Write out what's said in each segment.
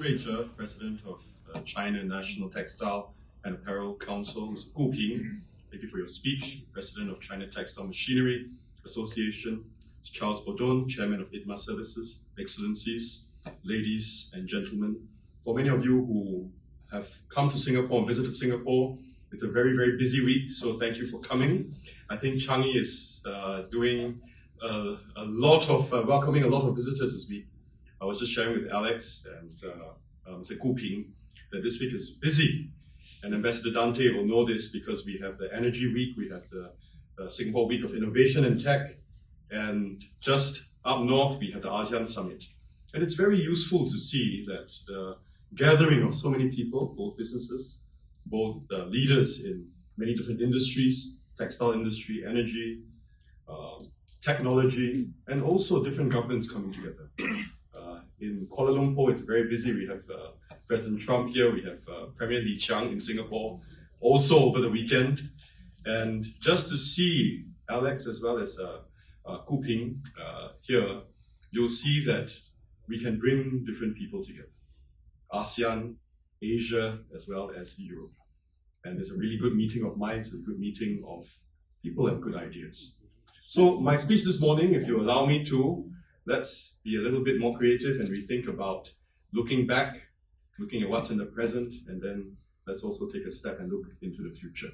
Rui, President of China National Textile and Apparel Council. Mr. Gu Ping, thank you for your speech. President of China Textile Machinery Association. Mr. Charles Bodon, Chairman of ITMA Services. Excellencies, ladies and gentlemen. For many of you who have come to Singapore and visited Singapore, it's a very, very busy week, so thank you for coming. I think Changi is doing a lot of welcoming a lot of visitors this week. I was just sharing with Alex and Mr. Gu Ping that this week is busy. And Ambassador Dante will know this because we have the Energy Week, we have the Singapore Week of Innovation and Tech, and just up north we have the ASEAN Summit. And it's very useful to see that the gathering of so many people, both businesses, both leaders in many different industries, textile industry, energy, technology, and also different governments coming together. In Kuala Lumpur, it's very busy. We have President Trump here. We have Premier Li Qiang in Singapore, also over the weekend. And just to see Alex as well as Gu Ping here, you'll see that we can bring different people together. ASEAN, Asia, as well as Europe. And it's a really good meeting of minds, a good meeting of people and good ideas. So my speech this morning, if you allow me to, let's be a little bit more creative and rethink about looking back, looking at what's in the present, and then let's also take a step and look into the future.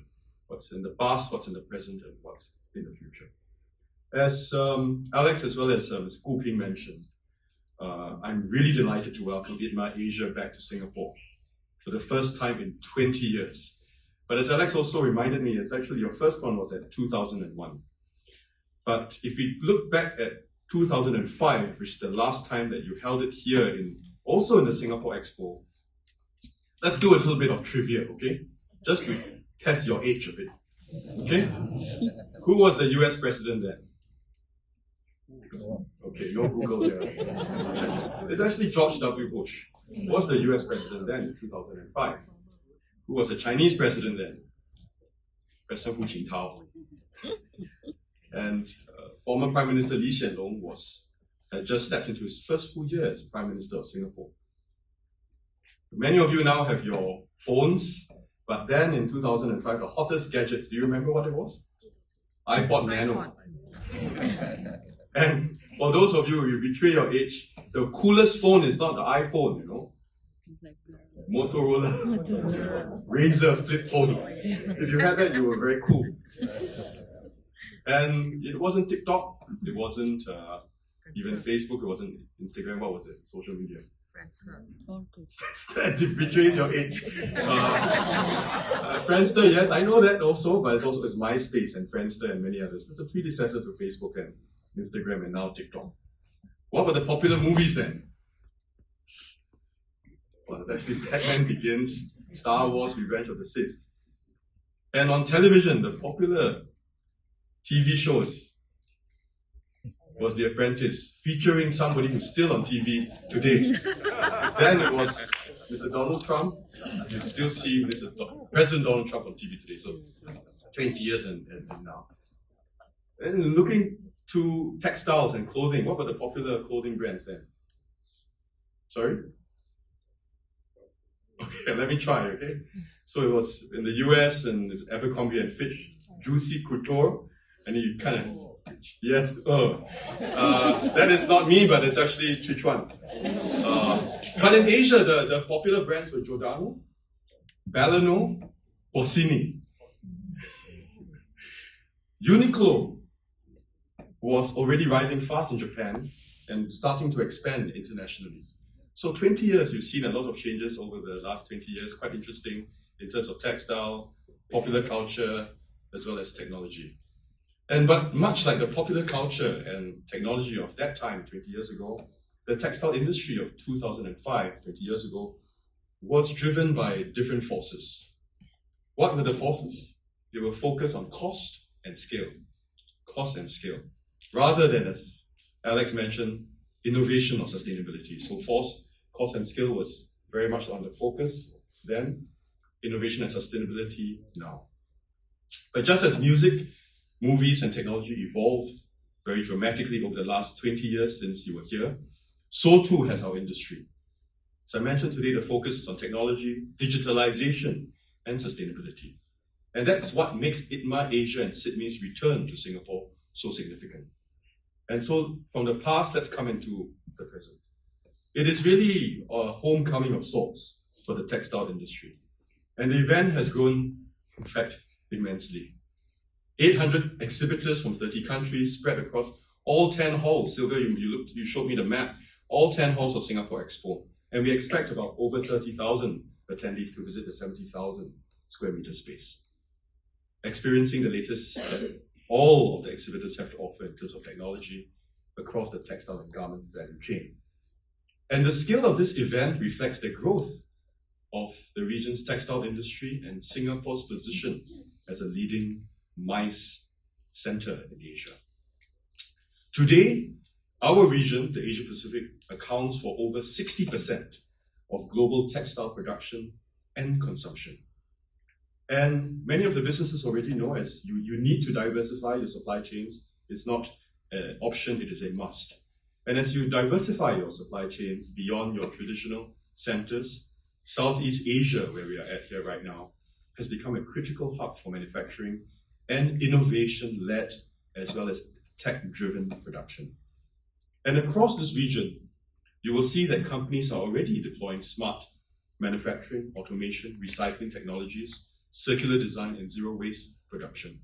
What's in the past, what's in the present, and what's in the future. As Alex as well as Ms. Gu Ping mentioned, I'm really delighted to welcome ITMA Asia back to Singapore for the first time in 20 years. But as Alex also reminded me, it's actually your first one was at 2001. But if we look back at 2005, which is the last time that you held it here, also in the Singapore Expo, let's do a little bit of trivia, okay? Just to test your age a bit, okay? Who was the US president then? Okay, no Google there. It's actually George W. Bush. Who was the US president then in 2005? Who was the Chinese president then? President Hu Jintao. And former Prime Minister Lee Hsien Loong had just stepped into his first full year as Prime Minister of Singapore. Many of you now have your phones, but then in 2005, the hottest gadgets, do you remember what it was? iPod Nano. And for those of you who betray your age, the coolest phone is not the iPhone, you know. Motorola Razr flip phone. If you had that, you were very cool. And it wasn't TikTok, it wasn't even Facebook, it wasn't Instagram, what was it? Social media. Friendster. It betrays your age. Friendster, yes, I know that also, but it's MySpace and Friendster and many others. It's a predecessor to Facebook and Instagram and now TikTok. What were the popular movies then? Well, it's actually Batman Begins, Star Wars, Revenge of the Sith. And on television, the popular TV shows was The Apprentice, featuring somebody who's still on TV today. Then it was Mr. Donald Trump. You still see President Donald Trump on TV today, so 20 years and now. And looking to textiles and clothing, what were the popular clothing brands then? Sorry? Okay, let me try, okay? So it was in the US and it's Abercrombie and Fitch, Juicy Couture, and you kind of, yes, that is not me, but it's actually Sichuan. But in Asia, the popular brands were Giordano, Baleno, Bossini. Uniqlo was already rising fast in Japan and starting to expand internationally. So 20 years, you've seen a lot of changes over the last 20 years, quite interesting in terms of textile, popular culture, as well as technology. But much like the popular culture and technology of that time, 20 years ago, the textile industry of 2005, 20 years ago, was driven by different forces. What were the forces? They were focused on cost and scale. Cost and scale. Rather than, as Alex mentioned, innovation or sustainability. So cost and scale was very much on the focus then, innovation and sustainability now. But just as music, movies and technology evolved very dramatically over the last 20 years since you were here, so too has our industry. So I mentioned today the focus is on technology, digitalization, and sustainability. And that's what makes ITMA Asia and Sydney's return to Singapore so significant. And so from the past, let's come into the present. It is really a homecoming of sorts for the textile industry. And the event has grown, in fact, immensely. 800 exhibitors from 30 countries spread across all 10 halls. Sylvia, you showed me the map. All 10 halls of Singapore Expo. And we expect about over 30,000 attendees to visit the 70,000 square meter space. Experiencing the latest that all of the exhibitors have to offer in terms of technology across the textile and garment value chain. And the scale of this event reflects the growth of the region's textile industry and Singapore's position as a leading MICE center in Asia. Today, our region, the Asia Pacific, accounts for over 60% of global textile production and consumption. And many of the businesses already know as you need to diversify your supply chains. It's not an option, it is a must. And as you diversify your supply chains beyond your traditional centers, Southeast Asia, where we are at here right now, has become a critical hub for manufacturing and innovation-led as well as tech-driven production. And across this region, you will see that companies are already deploying smart manufacturing, automation, recycling technologies, circular design, and zero-waste production.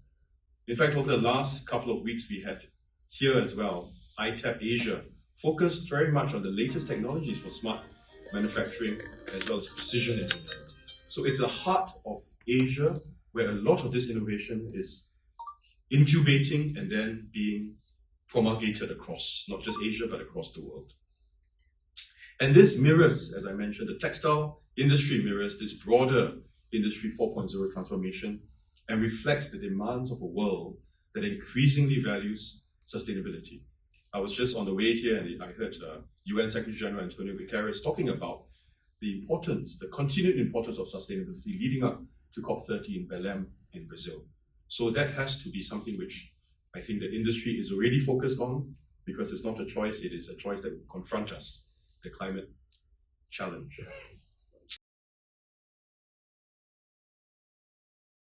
In fact, over the last couple of weeks, we had here as well, ITMA Asia, focused very much on the latest technologies for smart manufacturing as well as precision engineering. So it's the heart of Asia where a lot of this innovation is incubating and then being promulgated across, not just Asia, but across the world. And this mirrors, as I mentioned, the textile industry mirrors this broader Industry 4.0 transformation and reflects the demands of a world that increasingly values sustainability. I was just on the way here and I heard UN Secretary General Antonio Guterres talking about the importance, the continued importance of sustainability leading up to COP30 in Belém in Brazil. So that has to be something which I think the industry is already focused on because it's not a choice, it is a choice that will confront us, the climate challenge.